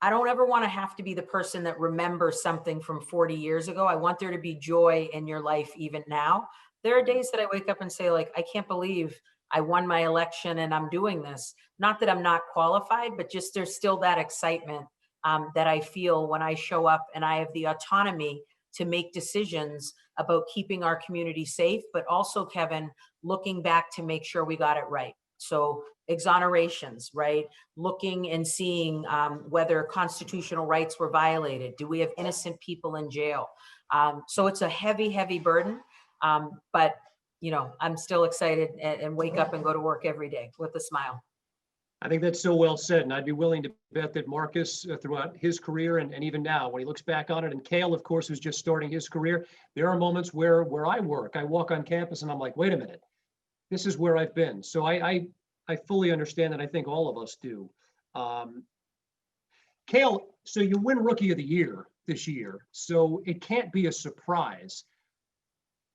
I don't ever want to have to be the person that remembers something from 40 years ago. I want there to be joy in your life even now. There are days that I wake up and say, like, I can't believe I won my election and I'm doing this. Not that I'm not qualified, but just there's still that excitement that I feel when I show up and I have the autonomy to make decisions about keeping our community safe, but also, Kevin, looking back to make sure we got it right. So exonerations, right? Looking and seeing whether constitutional rights were violated. Do we have innocent people in jail? So it's a heavy, heavy burden. But, I'm still excited and wake up and go to work every day with a smile. I think that's so well said. And I'd be willing to bet that Marcus, throughout his career and even now, when he looks back on it, and Cale, of course, who's just starting his career, there are moments where I work, I walk on campus and I'm like, wait a minute, this is where I've been. So I fully understand that. I think all of us do. Cale, so you win Rookie of the Year this year, so it can't be a surprise,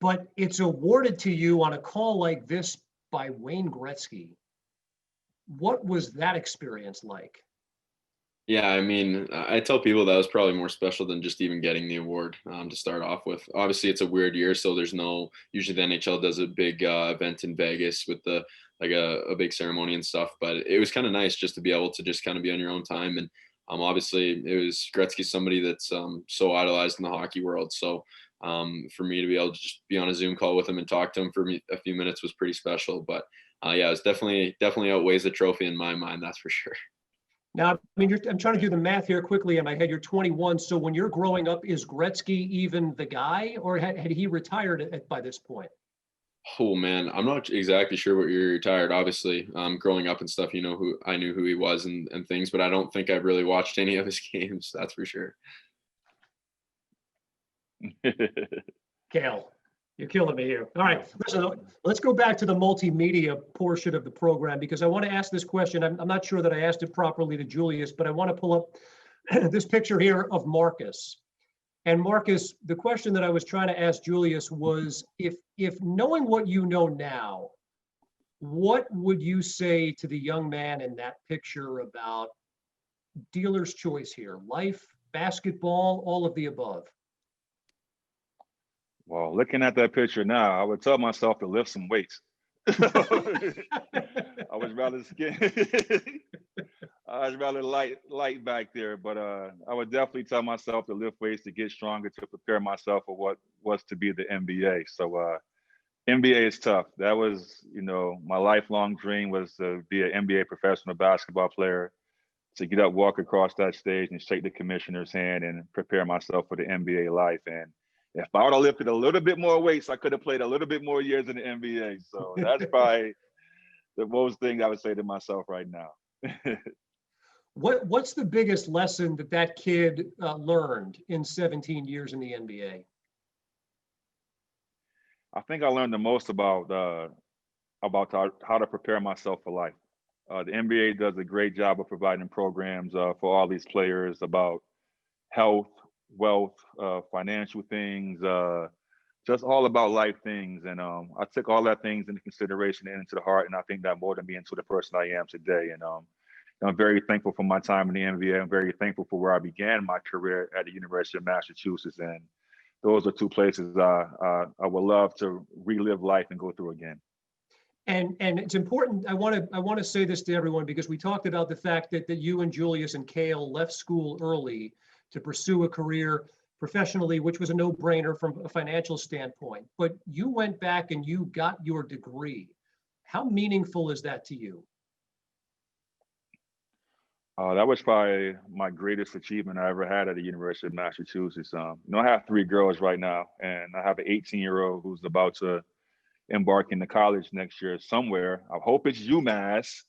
but it's awarded to you on a call like this by Wayne Gretzky. What was that experience like? Yeah, I mean, I tell people that was probably more special than just even getting the award to start off with. Obviously, it's a weird year, so there's no. Usually, the NHL does a big event in Vegas with the like a big ceremony and stuff. But it was kind of nice just to be able to just kind of be on your own time. And obviously, it was Gretzky, somebody that's so idolized in the hockey world. So for me to be able to just be on a Zoom call with him and talk to him for a few minutes was pretty special. But yeah, it's definitely outweighs the trophy in my mind. That's for sure. Now, I mean, I'm trying to do the math here quickly in my head. You're 21. So when you're growing up, is Gretzky even the guy, or had he retired by this point? Oh man, I'm not exactly sure what you're retired. Obviously, growing up and stuff, I knew who he was and things, but I don't think I've really watched any of his games. That's for sure. Cale, you're killing me here. All right, listen, let's go back to the multimedia portion of the program, because I want to ask this question. I'm not sure that I asked it properly to Julius, but I want to pull up this picture here of Marcus. And Marcus, the question that I was trying to ask Julius was, if knowing what you know now, what would you say to the young man in that picture about dealer's choice here? Life, basketball, all of the above? Well, looking at that picture now, I would tell myself to lift some weights. I was rather skinny. I was rather light back there, but I would definitely tell myself to lift weights, to get stronger, to prepare myself for what was to be the NBA. So NBA is tough. That was, my lifelong dream was to be an NBA professional basketball player, to get up, walk across that stage and shake the commissioner's hand and prepare myself for the NBA life. And if I would have lifted a little bit more weights, I could have played a little bit more years in the NBA. So that's probably the most thing I would say to myself right now. What's the biggest lesson that kid learned in 17 years in the NBA? I think I learned the most about how to prepare myself for life. The NBA does a great job of providing programs for all these players about health, wealth, financial things, just all about life things. And I took all that things into consideration and into the heart, and I think that molded me into the person I am today. And I'm very thankful for my time in the NBA. I'm very thankful for where I began my career at the University of Massachusetts. And those are two places I would love to relive life and go through again. And it's important. I want to say this to everyone, because we talked about the fact that you and Julius and Cale left school early to pursue a career professionally, which was a no-brainer from a financial standpoint. But you went back and you got your degree. How meaningful is that to you? That was probably my greatest achievement I ever had at the University of Massachusetts. I have 3 girls right now, and I have an 18-year-old who's about to embark into college next year somewhere. I hope it's UMass,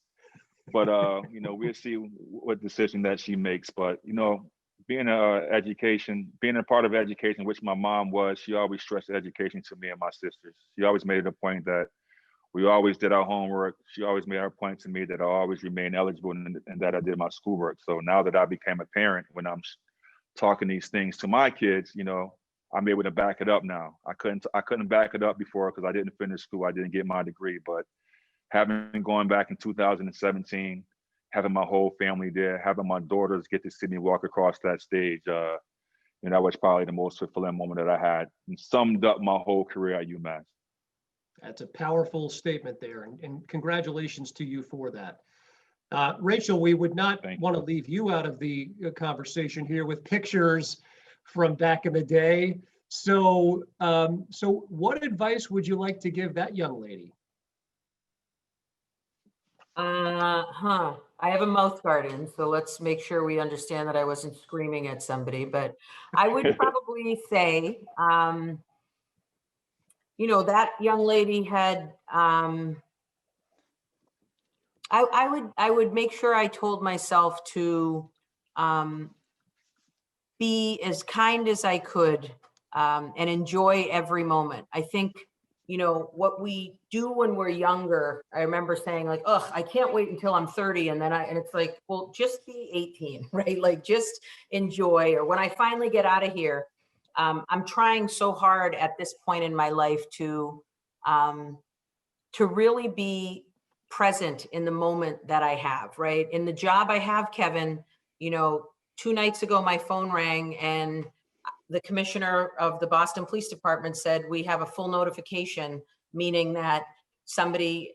but we'll see what decision that she makes. But being a part of education, which my mom was, she always stressed education to me and my sisters. She always made it a point that we always did our homework. She always made her point to me that I always remain eligible and that I did my schoolwork. So now that I became a parent, when I'm talking these things to my kids, I'm able to back it up now. I couldn't back it up before because I didn't finish school. I didn't get my degree, but having gone back in 2017, having my whole family there, having my daughters get to see me walk across that stage, that was probably the most fulfilling moment that I had, and summed up my whole career at UMass. That's a powerful statement there, and congratulations to you for that. Rachel, we would not want to leave you out of the conversation here with pictures from back in the day. So what advice would you like to give that young lady? I have a mouth guard in, so let's make sure we understand that I wasn't screaming at somebody, but I would probably say, that young lady had, I would make sure I told myself to be as kind as I could and enjoy every moment. I think what we do when we're younger. I remember saying like, oh, I can't wait until I'm 30. And it's like, well, just be 18, right? Like just enjoy. Or when I finally get out of here, I'm trying so hard at this point in my life to really be present in the moment that I have, right? In the job I have, Kevin, 2 nights ago, my phone rang and the commissioner of the Boston Police Department said, we have a full notification, meaning that somebody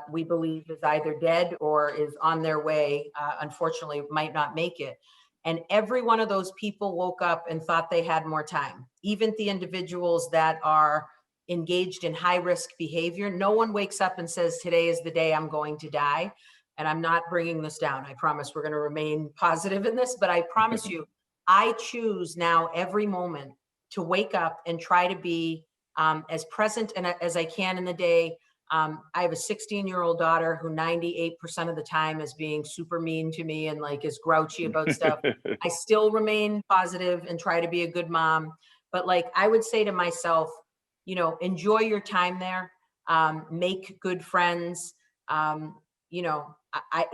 we believe is either dead or is on their way, unfortunately might not make it. And every one of those people woke up and thought they had more time. Even the individuals that are engaged in high risk behavior, no one wakes up and says, today is the day I'm going to die. And I'm not bringing this down. I promise we're going to remain positive in this, but I promise you, I choose now every moment to wake up and try to be as present and as I can in the day. I have a 16-year-old daughter who 98% of the time is being super mean to me and like is grouchy about stuff. I still remain positive and try to be a good mom. But like I would say to myself, enjoy your time there, make good friends.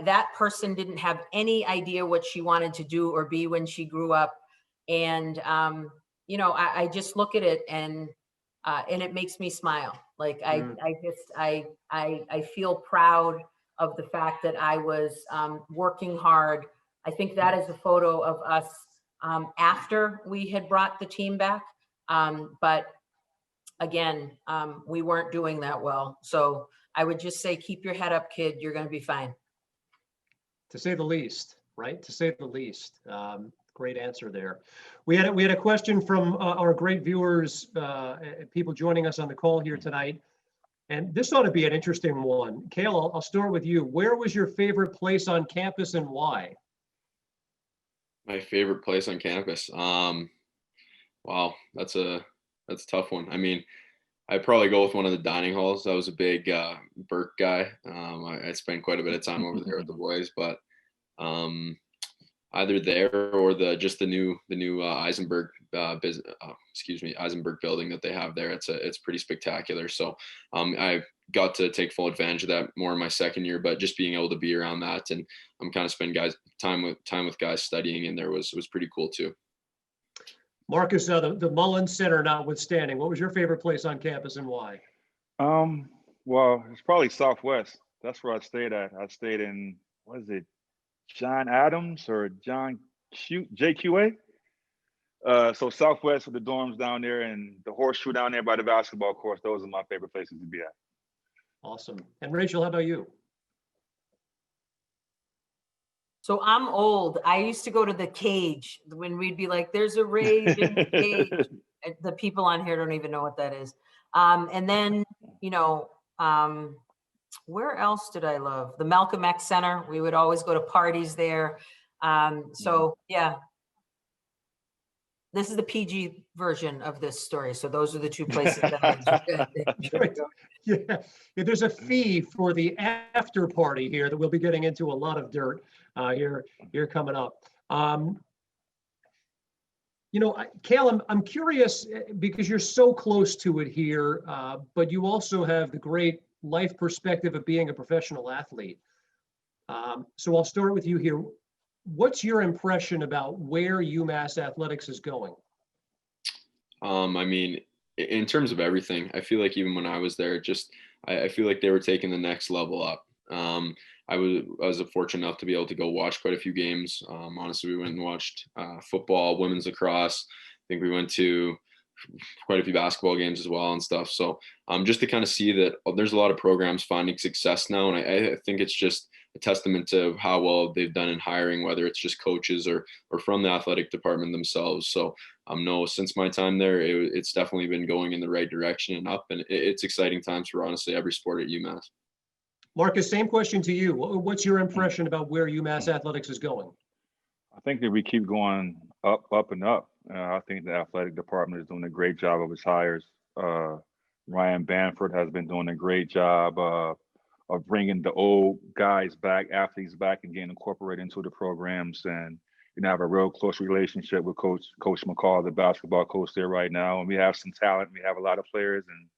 That person didn't have any idea what she wanted to do or be when she grew up. And, I just look at it and it makes me smile. Like I feel proud of the fact that I was working hard. I think that is a photo of us after we had brought the team back. But again, we weren't doing that well. So I would just say, keep your head up, kid. You're going to be fine. To say the least, right? To say the least. Great answer there. We had a question from our great viewers, people joining us on the call here tonight. And this ought to be an interesting one. Cale, I'll start with you. Where was your favorite place on campus and why? My favorite place on campus. Wow, that's a tough one. I mean, I'd probably go with one of the dining halls. I was a big Burke guy. I spent quite a bit of time over there with the boys, but either there or the new Eisenberg Eisenberg building that they have there. It's pretty spectacular. So I got to take full advantage of that more in my second year, but just being able to be around that and kind of spend time with guys studying in there was pretty cool too. Marcus, the Mullins Center notwithstanding, what was your favorite place on campus and why? Well, it's probably Southwest. That's where I stayed at. I stayed in, what is it, John Adams or JQA? So Southwest with the dorms down there and the horseshoe down there by the basketball courts. Those are my favorite places to be at. Awesome. And Rachel, how about you? So I'm old. I used to go to the Cage when we'd be like, there's a rage in the Cage. The people on here don't even know what that is. And then, where else did I love? The Malcolm X Center. We would always go to parties there. So yeah, this is the PG version of this story. So those are the two places that I enjoyed. Yeah, there's a fee for the after party here that we'll be getting into a lot of dirt here coming up. Cale, I'm curious because you're so close to it here, but you also have the great life perspective of being a professional athlete. So I'll start with you here. What's your impression about where UMass athletics is going? I mean, in terms of everything, I feel like even when I was there, I feel like they were taking the next level up. I was fortunate enough to be able to go watch quite a few games. Honestly, we went and watched football, women's lacrosse. I think we went to quite a few basketball games as well and stuff. So just to kind of see that there's a lot of programs finding success now. And I think it's just a testament to how well they've done in hiring, whether it's just coaches or from the athletic department themselves. So no, since my time there, it's definitely been going in the right direction and up. And it's exciting times for honestly every sport at UMass. Marcus, same question to you. What's your impression about where UMass athletics is going? I think that we keep going up and up. I think the athletic department is doing a great job of its hires. Ryan Banford has been doing a great job of bringing the old guys back, athletes back, and getting incorporated into the programs. And have a real close relationship with Coach McCall, the basketball coach there right now. And we have some talent. We have a lot of players, and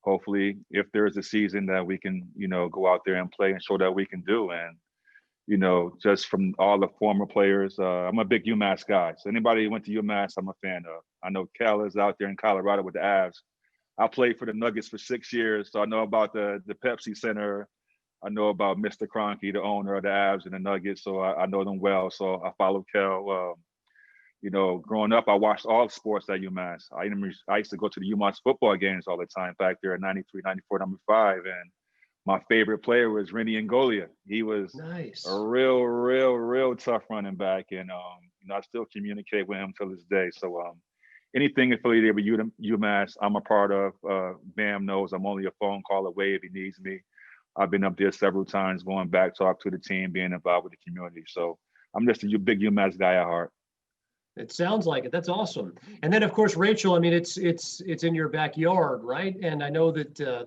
hopefully, if there is a season that we can, go out there and play and show that we can do. And, just from all the former players, I'm a big UMass guy. So anybody who went to UMass, I'm a fan of. I know Cal is out there in Colorado with the Avs. I played for the Nuggets for 6 years, so I know about the Pepsi Center. I know about Mr. Kroenke, the owner of the Avs and the Nuggets, so I know them well. So I follow Cal. Growing up, I watched all sports at UMass. I used to go to the Umass football games all the time back there in 93, 94, #5. And my favorite player was Rennie Ngolia. He was Nice. a real tough running back. And, I still communicate with him till this day. So anything affiliated with UMass, I'm a part of. Bam knows I'm only a phone call away if he needs me. I've been up there several times, going back, talk to the team, being involved with the community. So I'm just a big UMass guy at heart. It sounds like it. That's awesome. And then, of course, Rachel, I mean, it's in your backyard, right? And I know that,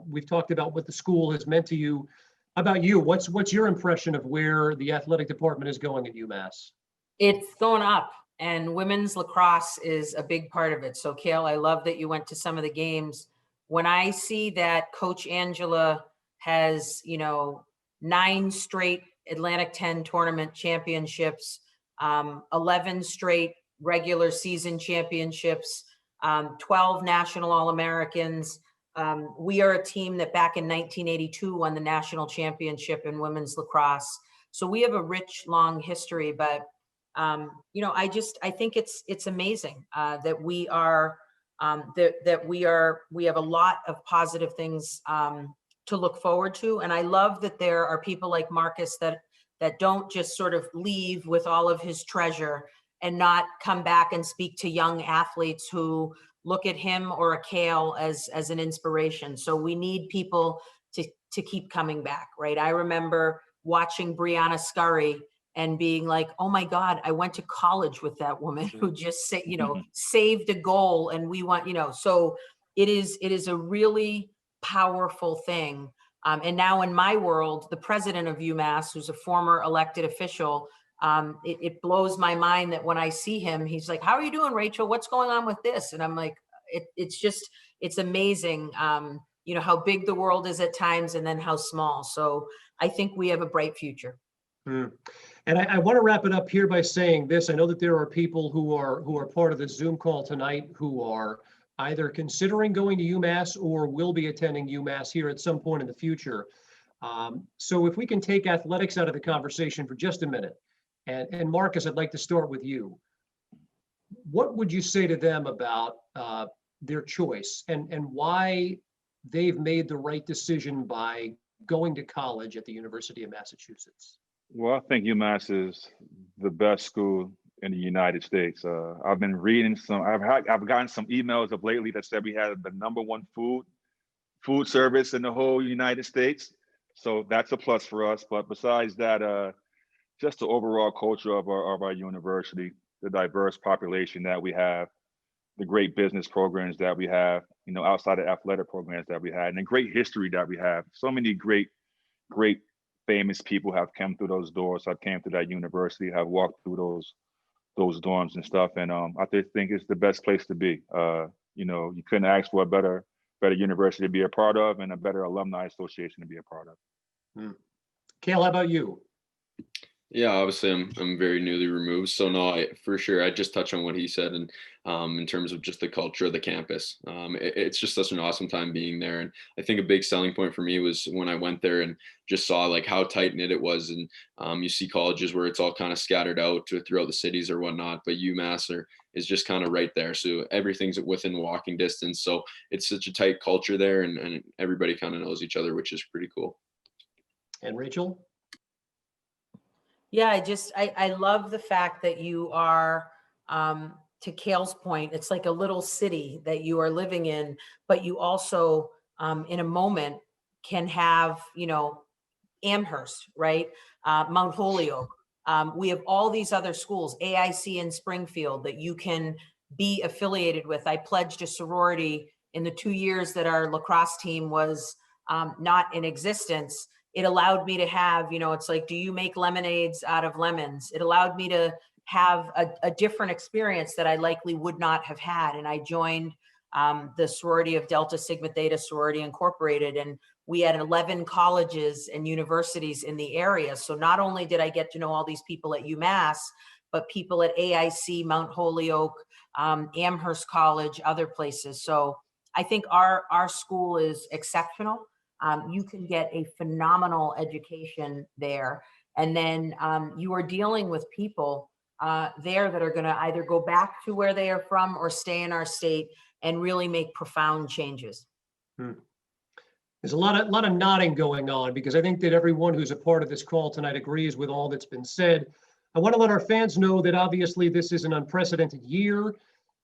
we've talked about what the school has meant to you. How about you? What's your impression of where the athletic department is going at UMass? It's going up, and women's lacrosse is a big part of it. So, Kale, I love that you went to some of the games. When I see that Coach Angela has, 9 straight Atlantic 10 tournament championships, 11 straight regular season championships, 12 national All-Americans. We are a team that back in 1982 won the national championship in women's lacrosse. So we have a rich, long history, but I think it's amazing that we have a lot of positive things to look forward to. And I love that there are people like Marcus that don't just sort of leave with all of his treasure and not come back and speak to young athletes who look at him or a Kale as an inspiration. So we need people to keep coming back, right? I remember watching Brianna Scurry and being like, oh my God, I went to college with that woman who just saved a goal, and we want, so it is a really powerful thing. And now in my world, the president of UMass, who's a former elected official, it blows my mind that when I see him, he's like, how are you doing, Rachel? What's going on with this? And I'm like, it's amazing, how big the world is at times and then how small. So I think we have a bright future. And I want to wrap it up here by saying this. I know that there are people who are part of the Zoom call tonight who are either considering going to UMass or will be attending UMass here at some point in the future. So if we can take athletics out of the conversation for just a minute, and Marcus, I'd like to start with you. What would you say to them about their choice and why they've made the right decision by going to college at the University of Massachusetts? Well, I think UMass is the best school in the United States. I've been reading I've gotten some emails of lately that said we had the #1 food service in the whole United States. So that's a plus for us. But besides that, just the overall culture of our university, the diverse population that we have, the great business programs that we have, outside of athletic programs that we had, and the great history that we have. So many great famous people have come through those doors, have came through that university, have walked through those dorms and stuff. And I think it's the best place to be. You couldn't ask for a better university to be a part of and a better alumni association to be a part of. Kale, how about you? Yeah, obviously I'm very newly removed, so no, for sure I just touch on what he said, and in terms of just the culture of the campus, it's just such an awesome time being there. And I think a big selling point for me was when I went there and just saw like how tight knit it was. And you see colleges where it's all kind of scattered out throughout the cities or whatnot, but UMass is just kind of right there, so everything's within walking distance. So it's such a tight culture there, and everybody kind of knows each other, which is pretty cool. And Rachel? Yeah, I love the fact that you are, to Kale's point, it's like a little city that you are living in, but you also, in a moment, can have, Amherst, right? Mount Holyoke. We have all these other schools, AIC in Springfield, that you can be affiliated with. I pledged a sorority in the 2 years that our lacrosse team was not in existence. It allowed me to have, it's like, do you make lemonades out of lemons? It allowed me to have a different experience that I likely would not have had. And I joined the sorority of Delta Sigma Theta Sorority Incorporated. And we had 11 colleges and universities in the area. So not only did I get to know all these people at UMass, but people at AIC, Mount Holyoke, Amherst College, other places. So I think our school is exceptional. You can get a phenomenal education there. And then you are dealing with people there that are going to either go back to where they are from or stay in our state and really make profound changes. There's a lot of nodding going on, because I think that everyone who's a part of this call tonight agrees with all that's been said. I want to let our fans know that obviously this is an unprecedented year,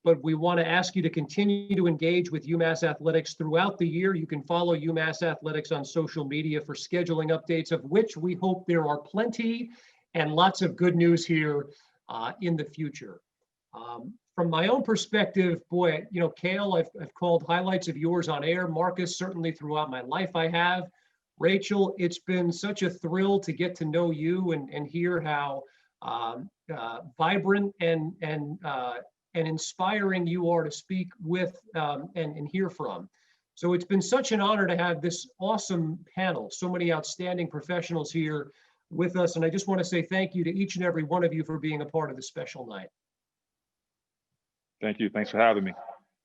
but we want to ask you to continue to engage with UMass Athletics throughout the year. You can follow UMass Athletics on social media for scheduling updates, of which we hope there are plenty, and lots of good news here in the future. From my own perspective, boy, you know, Cale, I've called highlights of yours on air. Marcus, certainly throughout my life I have. Rachel, it's been such a thrill to get to know you and hear how vibrant and inspiring you are to speak with and hear from. So it's been such an honor to have this awesome panel, so many outstanding professionals here with us. And I just want to say thank you to each and every one of you for being a part of this special night. Thank you. Thanks for having me.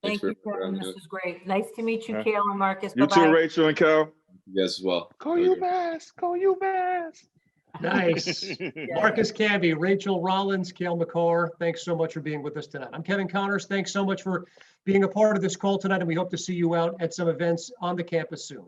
Thank you, Kevin. This was great. Nice to meet you, Cale and Marcus. You Bye-bye. too, Rachel and Cal. You guys as well. Go UMass. Go UMass. Nice. Marcus Camby, Rachel Rollins, Cale McCarr, thanks so much for being with us tonight. I'm Kevin Connors. Thanks so much for being a part of this call tonight, and we hope to see you out at some events on the campus soon.